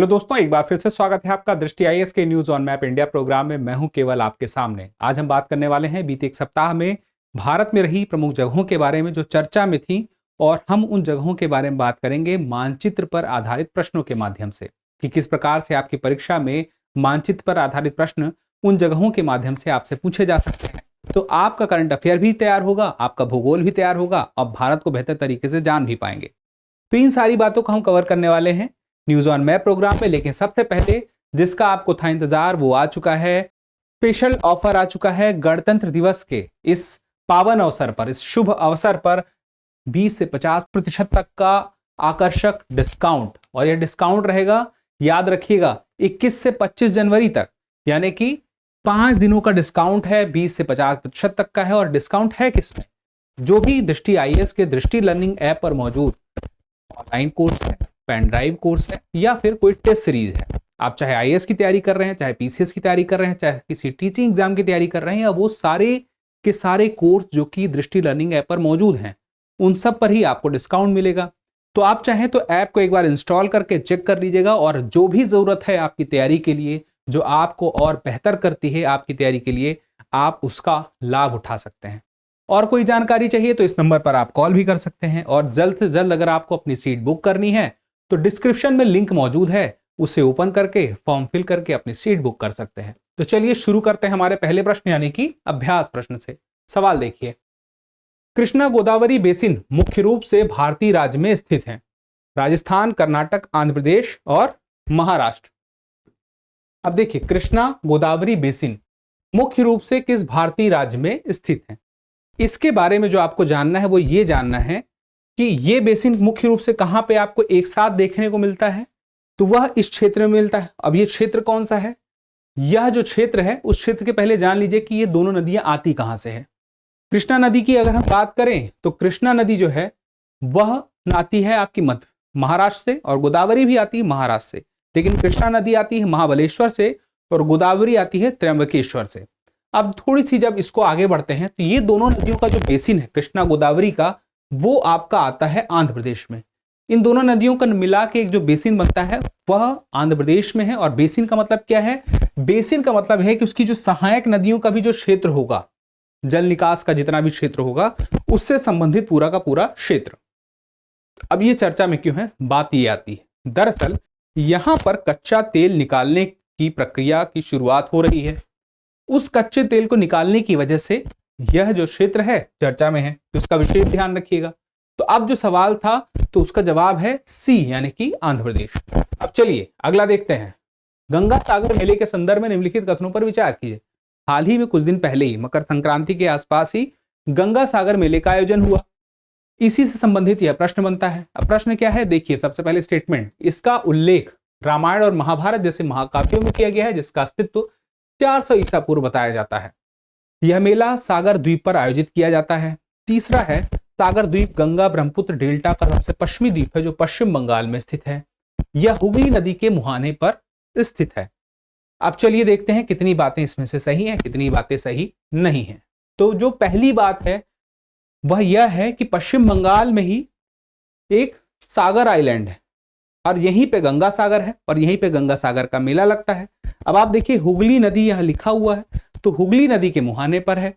Hello दोस्तों, एक बार फिर से स्वागत है आपका दृष्टि आईएएस के news on map India programme में। मैं हूं केवल आपके सामने। आज हम बात करने वाले हैं बीते एक सप्ताह में भारत में रही प्रमुख जगहों के बारे में जो चर्चा में थी, और हम उन जगहों के बारे में बात करेंगे मानचित्र पर आधारित प्रश्नों के माध्यम से कि किस प्रकार से आपकी परीक्षा में मानचित्र पर आधारित प्रश्न उन जगहों के माध्यम से आपसे पूछे जा सकते हैं। तो आपका करंट अफेयर भी तैयार होगा, आपका भूगोल भी तैयार होगा, और भारत को बेहतर तरीके से जान भी पाएंगे। तो इन सारी बातों को हम कवर करने वाले हैं न्यूज ऑन मैप प्रोग्राम में। लेकिन सबसे पहले जिसका आपको था इंतजार वो आ चुका है। स्पेशल ऑफर आ चुका है गणतंत्र दिवस के इस पावन अवसर पर, इस शुभ अवसर पर 20 से 50% तक का आकर्षक डिस्काउंट। और यह डिस्काउंट रहेगा, याद रखिएगा, 21 से 25 जनवरी तक, यानी कि 5 दिनों का डिस्काउंट है। 20 से 50% तक का है। और डिस्काउंट है किसमें? जो भी दृष्टि आईएएस के दृष्टि लर्निंग ऐप पर मौजूद ऑनलाइन कोर्स है, पेन ड्राइव कोर्स है, या फिर कोई टेस्ट सीरीज है। आप चाहे आईएएस की तैयारी कर रहे हैं, चाहे पीसीएस की तैयारी कर रहे हैं, चाहे किसी टीचिंग एग्जाम की तैयारी कर रहे हैं, या वो सारे के सारे कोर्स जो कि दृष्टि लर्निंग ऐप पर मौजूद हैं, उन सब पर ही आपको डिस्काउंट मिलेगा। तो आप चाहें तो ऐप को एक बार इंस्टॉल करके चेक कर लीजिएगा, और जो भी जरूरत है आपकी तैयारी के लिए, जो आपको और बेहतर करती है आपकी तैयारी के लिए, आप उसका लाभ उठा सकते हैं। और कोई जानकारी चाहिए तो इस नंबर पर आप कॉल भी कर सकते हैं। और जल्द से जल्द अगर आपको अपनी सीट बुक करनी है तो डिस्क्रिप्शन में लिंक मौजूद है, उसे ओपन करके फॉर्म फिल करके अपनी सीट बुक कर सकते हैं। तो चलिए शुरू करते हैं हमारे पहले प्रश्न यानी कि अभ्यास प्रश्न से। सवाल देखिए, कृष्णा गोदावरी बेसिन मुख्य रूप से भारतीय राज्य में स्थित है। राजस्थान, कर्नाटक, आंध्र प्रदेश और महाराष्ट्र। अब देखिए, कृष्णा गोदावरी बेसिन मुख्य रूप से किस भारतीय राज्य में स्थित है? इसके बारे में जो आपको जानना है वो ये जानना है कि ये बेसिन मुख्य रूप से कहां पे आपको एक साथ देखने को मिलता है। तो वह इस क्षेत्र में मिलता है। अब ये क्षेत्र कौन सा है? यह जो क्षेत्र है, उस क्षेत्र के पहले जान लीजिए कि ये दोनों नदियां आती कहां से है। कृष्णा नदी की अगर हम बात करें तो कृष्णा नदी जो है वह आती है आपकी मध्य महाराष्ट्र से, और गोदावरी भी आती है महाराष्ट्र से। लेकिन कृष्णा नदी आती है महाबलेश्वर से और गोदावरी आती है त्र्यंबकेश्वर से। अब थोड़ी सी जब इसको आगे बढ़ते हैं तो ये दोनों नदियों का जो बेसिन है कृष्णा गोदावरी का, वो आपका आता है आंध्र प्रदेश में। इन दोनों नदियों का मिला के एक जो बेसिन बनता है वह आंध्र प्रदेश में है। और बेसिन का मतलब क्या है? बेसिन का मतलब है कि उसकी जो सहायक नदियों का भी जो क्षेत्र होगा, जल निकास का जितना भी क्षेत्र होगा, उससे संबंधित पूरा का पूरा क्षेत्र। अब ये चर्चा में क्यों है? बात ये आती है, दरअसल यहां पर कच्चा तेल निकालने की प्रक्रिया की शुरुआत हो रही है। उस कच्चे तेल को निकालने की वजह से यह जो क्षेत्र है चर्चा में है। तो इसका विशेष ध्यान रखिएगा। तो अब जो सवाल था तो उसका जवाब है सी, यानी कि आंध्र प्रदेश। अब चलिए अगला देखते हैं। गंगा सागर मेले के संदर्भ में निम्नलिखित कथनों पर विचार कीजिए। हाल ही में कुछ दिन पहले ही मकर संक्रांति के आसपास ही गंगा सागर मेले का आयोजन हुआ। इसी से संबंधित यह प्रश्न बनता है। अब प्रश्न क्या है? देखिए, सबसे पहले स्टेटमेंट, इसका उल्लेख रामायण और महाभारत जैसे महाकाव्यों में किया गया है, जिसका अस्तित्व 400 ईसा पूर्व बताया जाता है। यह मेला सागर द्वीप पर आयोजित किया जाता है। तीसरा है, सागर द्वीप गंगा ब्रह्मपुत्र डेल्टा का सबसे पश्चिमी द्वीप है जो पश्चिम बंगाल में स्थित है। यह हुगली नदी के मुहाने पर स्थित है। अब चलिए देखते हैं कितनी बातें इसमें से सही हैं, कितनी बातें सही नहीं हैं। तो जो पहली बात है वह यह है कि पश्चिम बंगाल में ही एक सागर आइलैंड है, और यहीं पे गंगा सागर है, और यहीं पे गंगा सागर का मेला लगता है। अब आप देखिए, हुगली नदी यहां लिखा हुआ है, तो हुगली नदी के मुहाने पर है।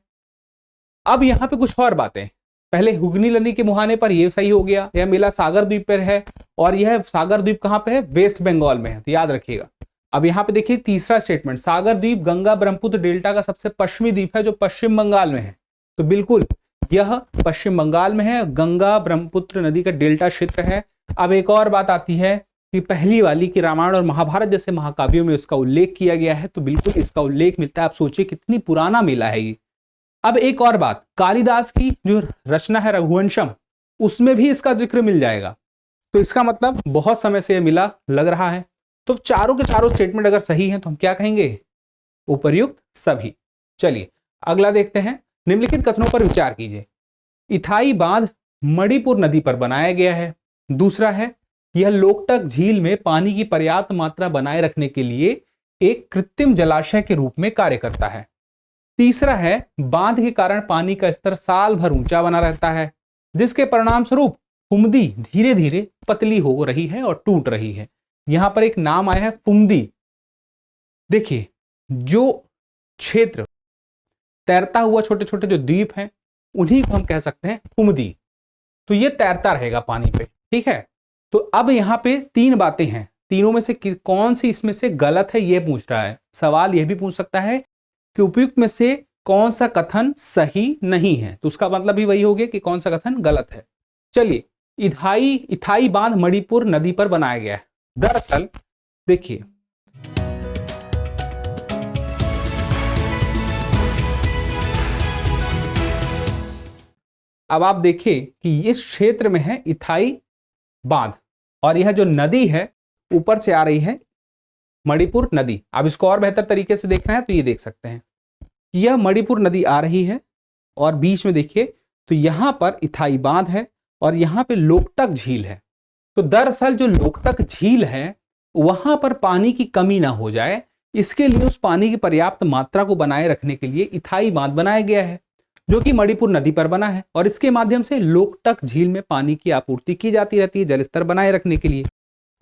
अब यहां पे कुछ और बातें, पहले हुगली नदी के मुहाने पर यह सही हो गया, यह मेला सागर द्वीप पर है, और यह सागर द्वीप कहां पे है? वेस्ट बंगाल में है, तो याद रखिएगा। अब यहां पे देखिए तीसरा स्टेटमेंट, सागर द्वीप गंगा ब्रह्मपुत्र डेल्टा का सबसे पश्चिमी द्वीप है जो पश्चिम बंगाल में है। तो बिल्कुल यह पश्चिम बंगाल में है, गंगा ब्रह्मपुत्र नदी का डेल्टा क्षेत्र है। अब एक और बात आती है कि पहली वाली की रामायण और महाभारत जैसे महाकाव्यों में इसका उल्लेख किया गया है, तो बिल्कुल इसका उल्लेख मिलता है। आप सोचिए कितनी पुराना मेला है ये। अब एक और बात, कालिदास की जो रचना है रघुवंशम, उसमें भी इसका जिक्र मिल जाएगा। तो इसका मतलब बहुत समय से यह मिला लग रहा है। तो चारों के चारों स्टेटमेंट अगर सही हैं तो हम क्या कहेंगे? उपर्युक्त सभी। चलिए अगला देखते हैं। निम्नलिखित कथनों पर विचार कीजिए। इथाई बांध मणिपुर नदी पर बनाया गया है। दूसरा है, यह लोकटक झील में पानी की पर्याप्त मात्रा बनाए रखने के लिए एक कृत्रिम जलाशय के रूप में कार्य करता है। तीसरा है, बांध के कारण पानी का स्तर साल भर ऊंचा बना रहता है, जिसके परिणाम स्वरूप कुमुदी धीरे धीरे पतली हो रही है और टूट रही है। यहां पर एक नाम आया है फुमदी। देखिए, जो क्षेत्र तैरता हुआ छोटे छोटे जो द्वीप हैं उन्हीं को हम कह सकते हैं फुमदी। तो ये तैरता रहेगा पानी पे, ठीक है। तो अब यहां पे तीन बातें हैं, तीनों में से कौन सी इसमें से गलत है ये पूछ रहा है। सवाल यह भी पूछ सकता है कि उपयुक्त में से कौन सा कथन सही नहीं है, तो उसका मतलब भी वही हो गया कि कौन सा कथन गलत है। चलिए, इथाई बांध मणिपुर नदी पर बनाया गया है। दरअसल देखिए, अब आप देखिए कि इस क्षेत्र में है इथाई बांध, और यह जो नदी है ऊपर से आ रही है मणिपुर नदी। अब इसको और बेहतर तरीके से देखना है तो ये देख सकते हैं, यह मणिपुर नदी आ रही है और बीच में देखिए तो यहां पर इथाई बांध है और यहां पे लोकटक झील है। तो दरअसल जो लोकटक झील है वहां पर पानी की कमी ना हो जाए, इसके लिए उस पानी की पर्याप्त मात्रा को बनाए रखने के लिए इथाई बांध बनाया गया है, जो कि मणिपुर नदी पर बना है, और इसके माध्यम से लोकटक झील में पानी की आपूर्ति की जाती रहती है जलस्तर बनाए रखने के लिए।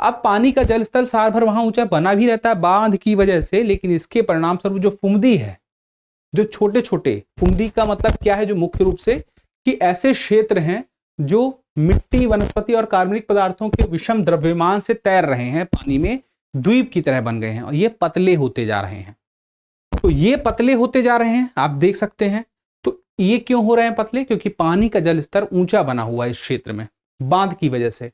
अब पानी का जलस्तर साल भर वहां ऊंचा बना भी रहता है बांध की वजह से, लेकिन इसके परिणाम स्वरूप जो फुमदी है, जो छोटे छोटे, फुमदी का मतलब क्या है, जो मुख्य रूप से कि ऐसे क्षेत्र हैं जो मिट्टी, वनस्पति और कार्बनिक पदार्थों के विषम द्रव्यमान से तैर रहे हैं पानी में, द्वीप की तरह बन गए हैं और ये पतले होते जा रहे हैं। तो ये पतले होते जा रहे हैं, आप देख सकते हैं। तो ये क्यों हो रहे हैं पतले? क्योंकि पानी का जल स्तर ऊंचा बना हुआ है इस क्षेत्र में बांध की वजह से।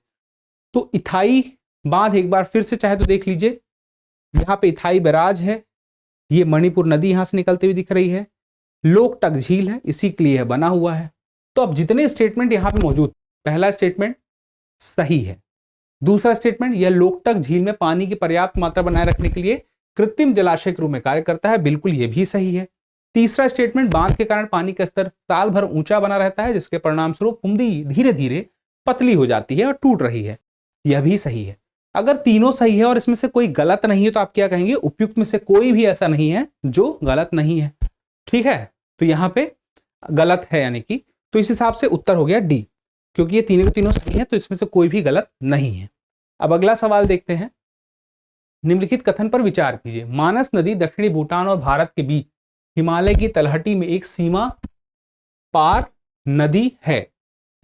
तो इथाई बांध एक बार फिर से चाहे तो देख लीजिए, यहां पे इथाई बैराज है, ये मणिपुर नदी यहां से निकलती हुई दिख रही है, लोकटक झील है, इसी के लिए बना हुआ है। तो अब जितने स्टेटमेंट यहां पे मौजूद, पहला स्टेटमेंट सही है, दूसरा स्टेटमेंट यह लोकटक झील में पानी की पर्याप्त मात्रा बनाए रखने के लिए कृत्रिम जलाशय के रूप में कार्य करता है, बिल्कुल यह भी सही है। तीसरा स्टेटमेंट बांध के कारण पानी का स्तर साल भर ऊंचा बना रहता है, जिसके परिणाम स्वरूप फुमदी धीरे धीरे पतली हो जाती है और टूट रही है, यह भी सही है। अगर तीनों सही है और इसमें से कोई गलत नहीं है तो आप क्या कहेंगे? उपयुक्त में से कोई भी ऐसा नहीं है जो गलत नहीं है, ठीक है। तो यहां पे गलत है यानी कि, तो इस हिसाब से उत्तर हो गया डी, क्योंकि ये तीनों के तीनों सही है तो इसमें से कोई भी गलत नहीं है। अब अगला सवाल देखते हैं। निम्नलिखित कथन पर विचार कीजिए। मानस नदी दक्षिणी भूटान और भारत के बीच हिमालय की तलहटी में एक सीमा पार नदी है।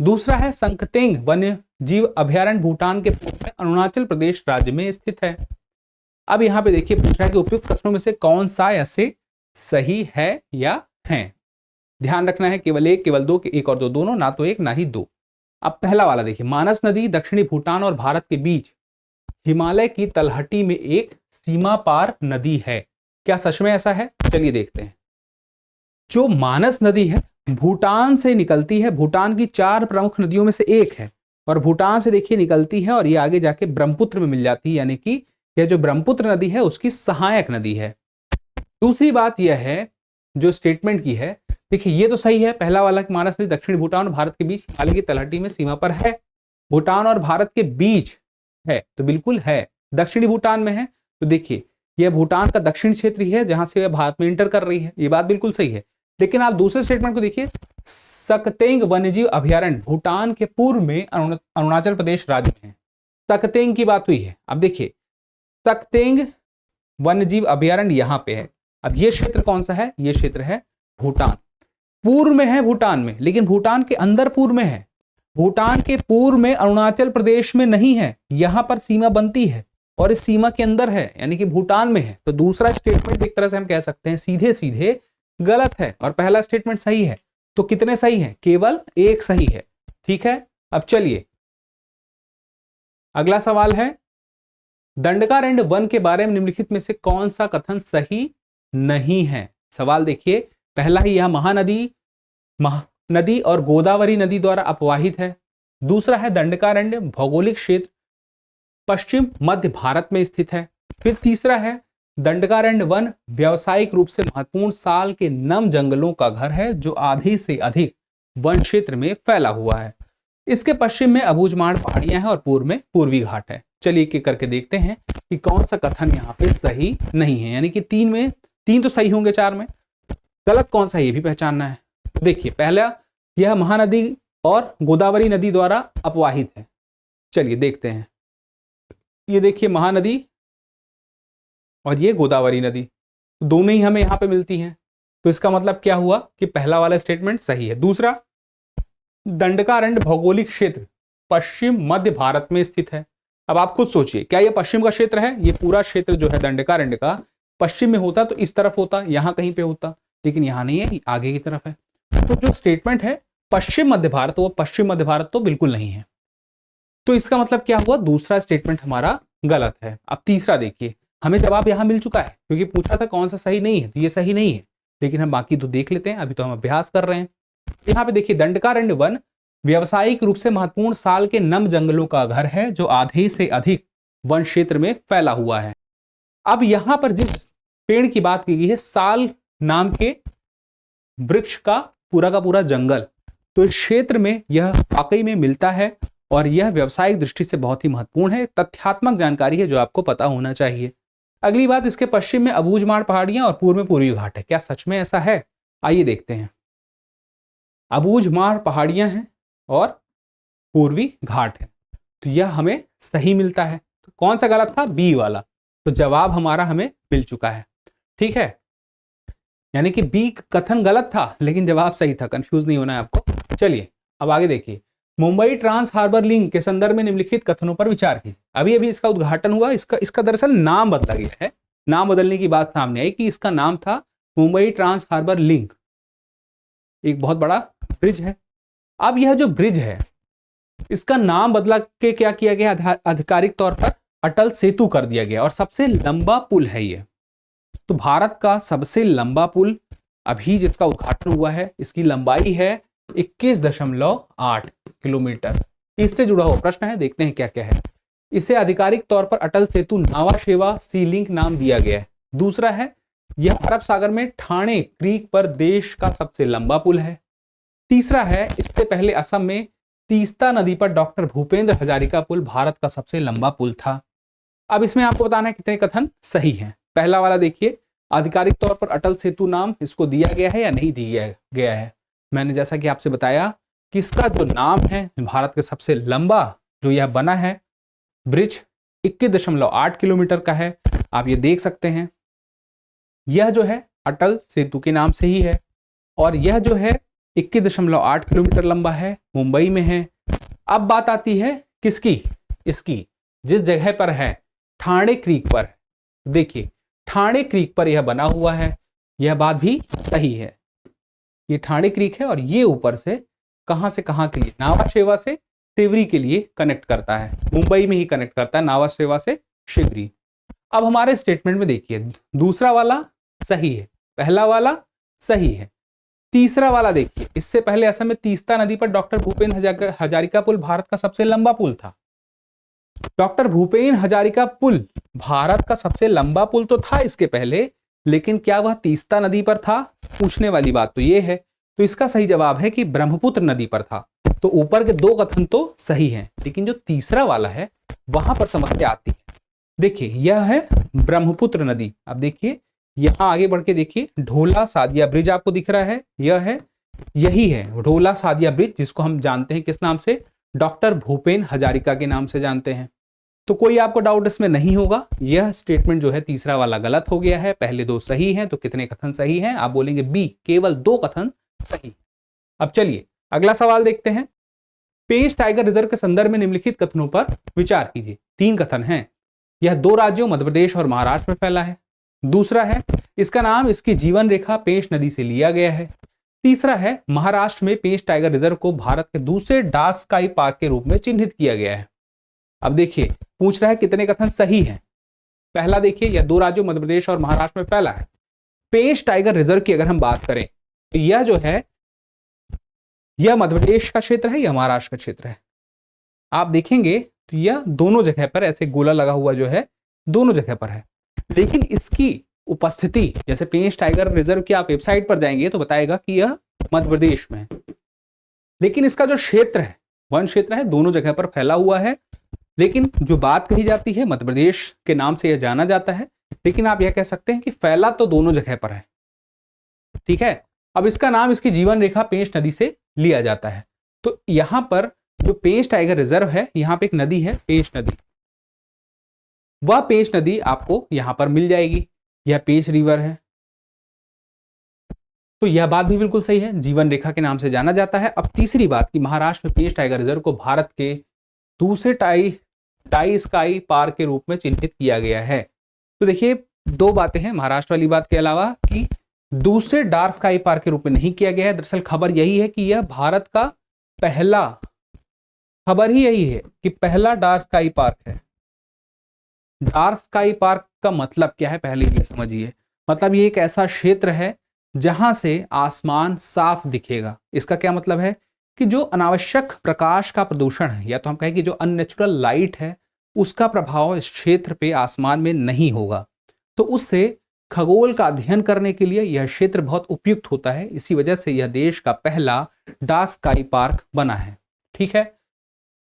दूसरा है संकतेंग वन्य जीव अभयारण्य भूटान के पूर्व में अरुणाचल प्रदेश राज्य में स्थित है। अब यहां पे देखिए पूछ रहा है कि उपयुक्त कथनों में से कौन सा ऐसे सही है या है। ध्यान रखना है केवल एक, केवल दो, एक और दो, दोनों, ना तो एक ना ही दो। अब पहला वाला देखिए, मानस नदी दक्षिणी भूटान और भारत के बीच हिमालय की तलहटी में एक सीमा पार नदी है। क्या सच में ऐसा है? चलिए देखते हैं। जो मानस नदी है भूटान से निकलती है, भूटान की 4 प्रमुख नदियों में से एक है, और भूटान से देखिए निकलती है और ये आगे जाके ब्रह्मपुत्र में मिल जाती है, यानी कि यह जो ब्रह्मपुत्र नदी है उसकी सहायक नदी है। दूसरी बात यह है जो स्टेटमेंट की है, देखिए ये तो सही है पहला वाला कि मानस नदी दक्षिण भूटान और भारत के बीच हिमालय की तलहटी में सीमा पर है। भूटान और भारत के बीच है तो बिल्कुल है, दक्षिणी भूटान में है। तो देखिए यह भूटान का दक्षिण क्षेत्र ही है जहां से यह भारत में इंटर कर रही है, ये बात बिल्कुल सही है। लेकिन आप दूसरे स्टेटमेंट को देखिए, सकतेंग वन्यजीव अभयारण्य भूटान के पूर्व में अरुणाचल प्रदेश राज्य में है। सकतेंग की बात हुई है। अब देखिए सकतेंग वन्यजीव अभयारण्य यहां पे है। अब ये क्षेत्र कौन सा है? ये क्षेत्र है भूटान, पूर्व में है भूटान में, लेकिन भूटान के अंदर पूर्व में है। भूटान के पूर्व में अरुणाचल प्रदेश में नहीं है, यहां पर सीमा बनती है और इस सीमा के अंदर है, यानी कि भूटान में है। तो दूसरा स्टेटमेंट एक तरह से हम कह सकते हैं सीधे सीधे गलत है और पहला स्टेटमेंट सही है। तो कितने सही हैं? केवल एक सही है, ठीक है। अब चलिए अगला सवाल है, दंडकारण्य वन के बारे में निम्नलिखित में से कौन सा कथन सही नहीं है? सवाल देखिए, पहला ही यह महानदी और गोदावरी नदी द्वारा अपवाहित है। दूसरा है दंडकारण्य भौगोलिक क्षेत्र पश्चिम मध्य भारत में स्थित है। फिर तीसरा है दंडकारण्य वन व्यावसायिक रूप से महत्वपूर्ण साल के नम जंगलों का घर है जो आधी से अधिक वन क्षेत्र में फैला हुआ है। इसके पश्चिम में अबूझमाड़ पहाड़ियां हैं और पूर्व में पूर्वी घाट है। चलिए एक करके देखते हैं कि कौन सा कथन यहाँ पे सही नहीं है, यानी कि 3 में 3 तो सही होंगे, 4 में गलत कौन सा ये भी पहचानना है। तो देखिए पहला यह महानदी और गोदावरी नदी द्वारा अपवाहित है। चलिए देखते हैं। ये देखिए महानदी और ये गोदावरी नदी, दोनों ही हमें यहां पे मिलती हैं। तो इसका मतलब क्या हुआ कि पहला वाला स्टेटमेंट सही है। दूसरा, दंडकारण्य भौगोलिक क्षेत्र पश्चिम मध्य भारत में स्थित है। अब आप खुद सोचिए, क्या ये पश्चिम का क्षेत्र है? ये पूरा क्षेत्र जो है दंडकारण्य का पश्चिम में होता तो इस तरफ होता, यहां कहीं पे होता, लेकिन यहां नहीं है, आगे की तरफ है। तो जो स्टेटमेंट है पश्चिम मध्य भारत, वो पश्चिम मध्य भारत तो बिल्कुल नहीं है। तो इसका मतलब क्या हुआ? दूसरा स्टेटमेंट हमारा गलत है। अब तीसरा देखिए, हमें जवाब यहां मिल चुका है क्योंकि पूछा था कौन सा सही नहीं है, तो ये सही नहीं है, लेकिन हम बाकी तो देख लेते हैं, अभी तो हम अभ्यास कर रहे हैं। यहाँ पे देखिए, दंडकारण्य वन व्यावसायिक रूप से महत्वपूर्ण साल के नम जंगलों का घर है जो आधे से अधिक वन क्षेत्र में फैला हुआ है। अब यहां पर जिस पेड़ की बात की गई है, साल नाम के वृक्ष का पूरा जंगल, तो इस क्षेत्र में यह वाकई में मिलता है और यह व्यावसायिक दृष्टि से बहुत ही महत्वपूर्ण है। तथ्यात्मक जानकारी है जो आपको पता होना चाहिए। अगली बात, इसके पश्चिम में अबूझमाड़ पहाड़ियां और पूर्व में पूर्वी घाट है। क्या सच में ऐसा है? आइए देखते हैं। अबूझमाड़ पहाड़ियां हैं और पूर्वी घाट है, तो यह हमें सही मिलता है। तो कौन सा गलत था? बी वाला। तो जवाब हमारा हमें मिल चुका है। ठीक है, यानी कि बी कथन गलत था लेकिन जवाब सही था, कंफ्यूज नहीं होना है आपको। चलिए अब आगे देखिए, मुंबई ट्रांस हार्बर लिंक के संदर्भ में निम्नलिखित कथनों पर विचार कीजिए। अभी अभी इसका उद्घाटन हुआ, इसका दरअसल नाम बदला गया है। नाम बदलने की बात सामने आई कि इसका नाम था मुंबई ट्रांस हार्बर लिंक, एक बहुत बड़ा ब्रिज है। अब यह जो ब्रिज है, इसका नाम बदला के क्या किया गया? आधिकारिक तौर पर अटल सेतु कर दिया गया और सबसे लंबा पुल है ये। तो भारत का सबसे लंबा पुल अभी जिसका उद्घाटन हुआ है, इसकी लंबाई है 21.8 किलोमीटर। इससे जुड़ा हुआ प्रश्न है, देखते हैं क्या क्या है। इसे आधिकारिक तौर पर अटल सेतु नावा शेवा सी लिंक नाम दिया गया है। दूसरा है, यह अरब सागर में ठाणे क्रीक पर देश का सबसे लंबा पुल है। तीसरा है, इससे पहले असम में तीस्ता नदी पर डॉक्टर भूपेंद्र हजारिका पुल भारत का सबसे लंबा पुल था। अब इसमें आपको बताना है कितने कथन सही हैं। पहला वाला देखिए, आधिकारिक तौर पर अटल सेतु नाम इसको दिया गया है या नहीं दिया गया है। मैंने जैसा कि आपसे बताया कि इसका जो नाम है, भारत के सबसे लंबा जो यह बना है ब्रिज 21.8 किलोमीटर का है। आप ये देख सकते हैं, यह जो है अटल सेतु के नाम से ही है और यह जो है 21.8 किलोमीटर लंबा है, मुंबई में है। अब बात आती है किसकी? इसकी जिस जगह पर है, ठाणे क्रीक पर। देखिए, ठाणे क्रीक पर यह बना हुआ है, यह बात भी सही है। ये ठाणे क्रीक है और ये ऊपर से कहां के लिए? नावा शेवा से शिवरी के लिए कनेक्ट करता है, मुंबई में ही कनेक्ट करता है नावा शेवा से शिवरी। अब हमारे स्टेटमेंट में देखिए, दूसरा वाला सही है, पहला वाला सही है। तीसरा वाला देखिए, इससे पहले असम में तीस्ता नदी पर डॉक्टर भूपेंद्र हजारिका पुल भारत का सबसे लंबा पुल था। डॉक्टर भूपेंद्र हजारिका पुल भारत का सबसे लंबा पुल तो था इसके पहले, लेकिन क्या वह तीस्ता नदी पर था? पूछने वाली बात तो यह है। तो इसका सही जवाब है कि ब्रह्मपुत्र नदी पर था। तो ऊपर के दो कथन तो सही हैं, लेकिन जो तीसरा वाला है वहां पर समस्या आती है। देखिए, यह है ब्रह्मपुत्र नदी। अब देखिए, यहां आगे बढ़ के देखिए, ढोला सादिया ब्रिज आपको दिख रहा है, यही है ढोला सादिया ब्रिज, जिसको हम जानते हैं किस नाम से? डॉक्टर भूपेंद्र हजारिका के नाम से जानते हैं। तो कोई आपको डाउट इसमें नहीं होगा। यह स्टेटमेंट जो है तीसरा वाला गलत हो गया है, पहले दो सही हैं। तो कितने कथन सही हैं? आप बोलेंगे बी, केवल 2 कथन सही। अब चलिए अगला सवाल देखते हैं। पेंच टाइगर रिजर्व के संदर्भ में निम्नलिखित कथनों पर विचार कीजिए। 3 कथन हैं। यह 2 राज्यों मध्य प्रदेश और महाराष्ट्र में फैला है। दूसरा है, इसका नाम इसकी जीवन रेखा पेंच नदी से लिया गया है। तीसरा है, महाराष्ट्र में पेंच टाइगर रिजर्व को भारत के दूसरे डार्क स्काई पार्क के रूप में चिन्हित किया गया है। अब देखिए, पूछ रहा है कितने कथन सही हैं। पहला देखिए, यह 2 राज्यों मध्य प्रदेश और महाराष्ट्र में फैला है। पेंच टाइगर रिजर्व की अगर हम बात करें तो यह जो है, यह मध्य प्रदेश का क्षेत्र है या महाराष्ट्र का क्षेत्र है? आप देखेंगे तो यह दोनों जगह पर ऐसे गोला लगा हुआ जो है, दोनों जगह पर है। लेकिन इसकी उपस्थिति, जैसे पेंच टाइगर रिजर्व की आप वेबसाइट पर जाएंगे तो बताएगा कि यह मध्य प्रदेश में है। लेकिन इसका जो क्षेत्र है, वन क्षेत्र है, दोनों जगह पर फैला हुआ है। लेकिन जो बात कही जाती है, मध्य प्रदेश के नाम से यह जाना जाता है, लेकिन आप यह कह सकते हैं कि फैला तो दोनों जगह पर है। ठीक है, अब इसका नाम इसकी जीवन रेखा पेंच नदी से लिया जाता है। तो यहां पर जो पेंच टाइगर रिजर्व है, यहां पे एक नदी है पेंच नदी। वह पेंच नदी आपको यहां पर मिल जाएगी। यह पेंच रिवर है। तो यह बात भी बिल्कुल सही है, जीवन रेखा के नाम से जाना जाता है। अब तीसरी बात कि महाराष्ट्र में पेंच टाइगर रिजर्व को भारत के दूसरे टाई स्काई पार्क के रूप में चिन्हित किया गया है। तो देखिए दो बातें हैं महाराष्ट्र वाली बात के अलावा कि दूसरे डार्क स्काई पार्क के रूप में नहीं किया गया है। दरअसल खबर यही है कि यह भारत का पहला, खबर ही यही है कि पहला डार्क स्काई पार्क है। डार्क स्काई पार्क का मतलब क्या है पहले ये समझिए। मतलब ये एक ऐसा क्षेत्र है जहां से आसमान साफ दिखेगा। इसका क्या मतलब है कि जो अनावश्यक प्रकाश का प्रदूषण है, या तो हम कहें कि जो अननेचुरल लाइट है, उसका प्रभाव इस क्षेत्र पे आसमान में नहीं होगा। तो उससे खगोल का अध्ययन करने के लिए यह क्षेत्र बहुत उपयुक्त होता है। इसी वजह से यह देश का पहला डार्क स्काई पार्क बना है। ठीक है,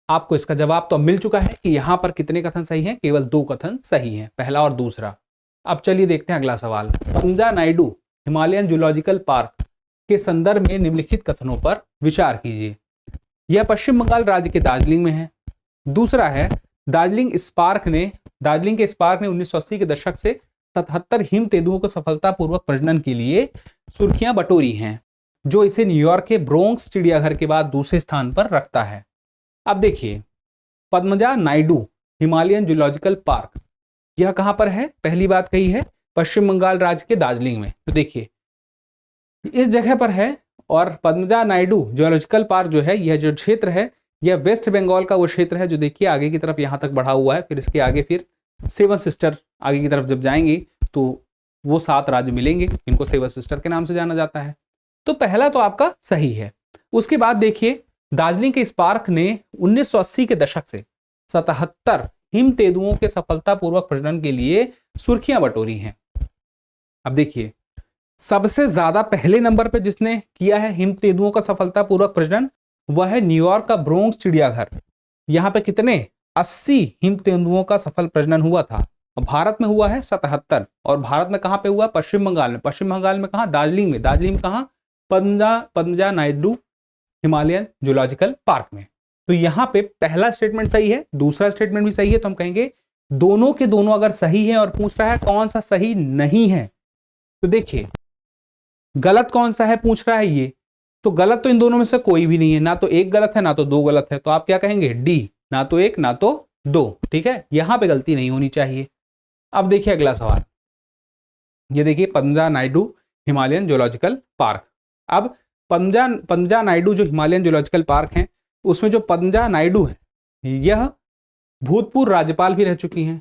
आपको इसका जवाब तो मिल चुका है कि यहां पर कितने कथन सही हैं। केवल 2 कथन सही हैं, पहला और दूसरा। अब चलिए देखते हैं अगला सवाल। पंजा नायडू हिमालयन जूलॉजिकल पार्क के संदर्भ में निम्नलिखित कथनों पर विचार कीजिए। यह पश्चिम बंगाल राज्य के दार्जिलिंग में है। दूसरा है दार्जिलिंग के स्पार्क ने 1980 के दशक से 77 हिम तेंदुओं को सफलतापूर्वक प्रजनन के लिए सुर्खियां बटोरी हैं, जो इसे न्यूयॉर्क के ब्रोंक्स चिड़ियाघर के बाद दूसरे स्थान पर रखता है। अब देखिए Padmaja Naidu Himalayan zoological park, यह कहां पर है? पहली बात कही है पश्चिम बंगाल राज्य के दार्जिलिंग में। तो देखिए इस जगह पर है। और पद्मजा नायडू जूलॉजिकल पार्क जो है, यह जो क्षेत्र है, यह वेस्ट बंगाल का वो क्षेत्र है जो देखिए आगे की तरफ यहां तक बढ़ा हुआ है। फिर इसके आगे फिर 7 सिस्टर आगे की तरफ जब जाएंगे तो वो 7 राज्य मिलेंगे, इनको 7 सिस्टर के नाम से जाना जाता है। तो पहला तो आपका सही है। उसके बाद देखिए दार्जिलिंग के इस पार्क ने 1980 के दशक से 77 हिम तेंदुओं के सफलतापूर्वक प्रजनन के लिए सुर्खियां बटोरी हैं। अब देखिए सबसे ज्यादा पहले नंबर पे जिसने किया है हिम तेंदुओं का सफलतापूर्वक प्रजनन, वह है न्यूयॉर्क का ब्रोंक्स चिड़ियाघर। यहां पे कितने 80 हिम तेंदुओं का सफल प्रजनन हुआ था। भारत में हुआ है 77। और भारत में कहां पे हुआ? पश्चिम बंगाल में। पश्चिम बंगाल में कहां? दार्जिलिंग में। दार्जिलिंग में कहां? पंजा नायडू हिमालयन जूलॉजिकल पार्क में। तो यहां पे पहला स्टेटमेंट सही है, दूसरा स्टेटमेंट भी सही है। तो हम कहेंगे दोनों के दोनों अगर सही है और पूछ रहा है कौन सा सही नहीं है, तो देखिए गलत कौन सा है पूछ रहा है ये, तो गलत तो इन दोनों में से कोई भी नहीं है। ना तो एक गलत है ना तो 2 गलत है। तो आप क्या कहेंगे? डी, ना तो 1 ना तो 2। ठीक है, यहां पे गलती नहीं होनी चाहिए। अब देखिए अगला सवाल। ये देखिए पंजा नायडू हिमालयन जूलॉजिकल पार्क। अब पंजा नायडू जो हिमालयन जूलॉजिकल पार्क है, उसमें जो पंजा नायडू है, यह भूतपूर्व राज्यपाल भी रह चुकी हैं।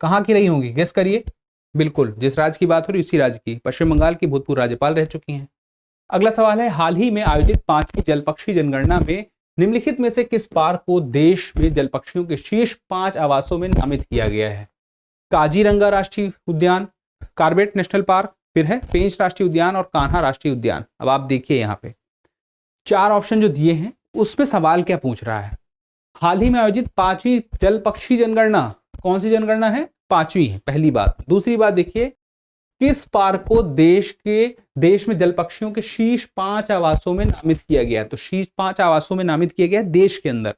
कहां की रही होंगी? गेस करिए। बिल्कुल, जिस राज्य की बात हो रही उसी राज्य की, पश्चिम बंगाल की भूतपूर्व राज्यपाल रह चुकी हैं। अगला सवाल है हाल ही में आयोजित 5वीं जल पक्षी जनगणना में निम्नलिखित में से किस पार्क को देश में जल पक्षियों के शीर्ष 5 आवासों में नामित किया गया है? काजीरंगा राष्ट्रीय उद्यान, कॉर्बेट नेशनल पार्क, फिर है पेंच राष्ट्रीय उद्यान और कान्हा राष्ट्रीय उद्यान। अब आप देखिए यहाँ पे 4 ऑप्शन जो दिए हैं उसमें सवाल क्या पूछ रहा है? हाल ही में आयोजित 5वीं जल पक्षी जनगणना, कौन सी जनगणना है? 5वीं है, पहली बात। दूसरी बात देखिए किस पार्क को देश में जल पक्षियों के शीर्ष 5 आवासों में नामित किया गया? तो शीर्ष 5 आवासों में नामित किया गया देश के अंदर।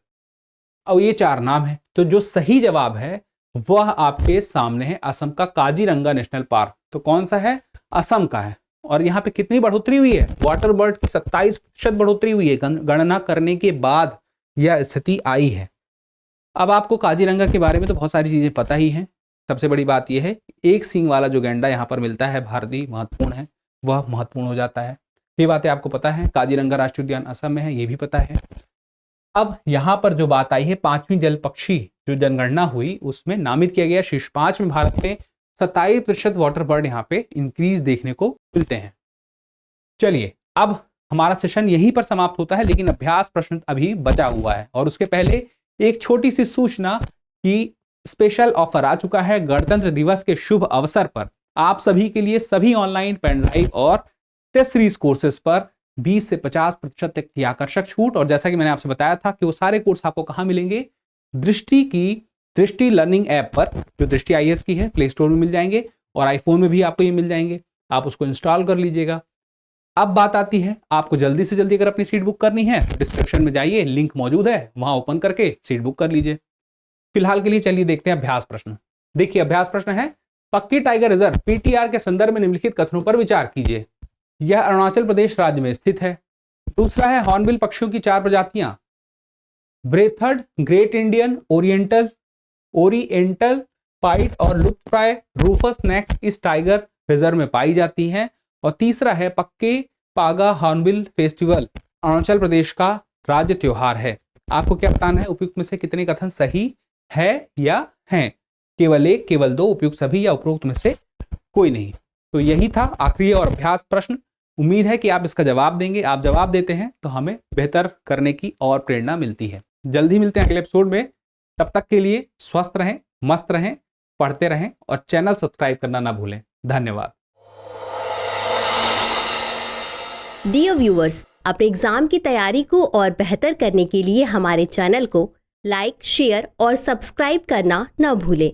और ये 4 नाम है। तो जो सही जवाब है वह आपके सामने है, असम का काजीरंगा नेशनल पार्क। तो कौन सा है? असम का है। और यहाँ पे कितनी बढ़ोतरी हुई है? वाटर बर्ड की 27% बढ़ोतरी हुई है। गणना करने के बाद यह स्थिति आई है। अब आपको काजीरंगा के बारे में तो बहुत सारी चीजें पता ही हैं। सबसे बड़ी बात यह है एक सींग वाला जो गैंडा यहाँ पर मिलता है भारतीय, महत्वपूर्ण है, वह महत्वपूर्ण हो जाता है। ये बातें आपको पता है। काजीरंगा राष्ट्रीय उद्यान असम में है, ये भी पता है। अब यहाँ पर जो बात आई है 5वीं जल पक्षी जो जनगणना हुई उसमें नामित किया गया शीर्ष 5 में भारत में 27% वाटर बर्ड यहाँ पे इंक्रीज देखने को मिलते हैं। चलिए अब हमारा सेशन यहीं पर समाप्त होता है, लेकिन अभ्यास प्रश्न अभी बचा हुआ है। और उसके पहले एक छोटी सी सूचना कि स्पेशल ऑफर आ चुका है गणतंत्र दिवस के शुभ अवसर पर। आप सभी के लिए सभी ऑनलाइन पेन ड्राइव और टेस्ट सीरीज कोर्सेज पर 20 से 50% तक की आकर्षक छूट। और जैसा कि मैंने आपसे बताया था कि वो सारे कोर्स आपको कहां मिलेंगे? दृष्टि लर्निंग ऐप पर, जो दृष्टि IAS की है, प्ले स्टोर में मिल जाएंगे और आईफोन में भी आपको ये मिल जाएंगे। आप उसको इंस्टॉल कर लीजिएगा। अब बात आती है आपको जल्दी से जल्दी अगर अपनी सीट बुक करनी है तो डिस्क्रिप्शन में जाइए, लिंक मौजूद है, वहां ओपन करके सीट बुक कर लीजिए। फिलहाल के लिए चलिए देखते हैं अभ्यास प्रश्न। देखिए अभ्यास प्रश्न है, पक्की टाइगर रिजर्व पीटीआर के संदर्भ में निम्नलिखित कथनों पर विचार कीजिए। यह अरुणाचल प्रदेश राज्य में स्थित है। दूसरा है, हॉर्नबिल पक्षियों की 4 प्रजातियां ब्रेथर्ड, ग्रेट इंडियन, ओरिएंटल पाइट और लुप्तप्राय रूफस नेक इस टाइगर रिजर्व में पाई जाती हैं। और तीसरा है, पक्के पागा हॉर्नबिल फेस्टिवल अरुणाचल प्रदेश का राज्य त्योहार है। आपको क्या बताना है, उपयुक्त में से कितने कथन सही है या हैं? केवल एक, केवल दो, उपयुक्त सभी या उपरोक्त में से कोई नहीं। तो यही था आखिरी और अभ्यास प्रश्न। उम्मीद है कि आप इसका जवाब देंगे। आप जवाब देते हैं तो हमें बेहतर करने की और प्रेरणा मिलती है। जल्दी मिलते हैं अगले एपिसोड में। तब तक के लिए स्वस्थ रहें, मस्त रहें, पढ़ते रहें और चैनल सब्सक्राइब करना ना भूलें। धन्यवाद। डियर व्यूअर्स, अपने एग्जाम की तैयारी को और बेहतर करने के लिए हमारे चैनल को लाइक, शेयर और सब्सक्राइब करना न भूलें।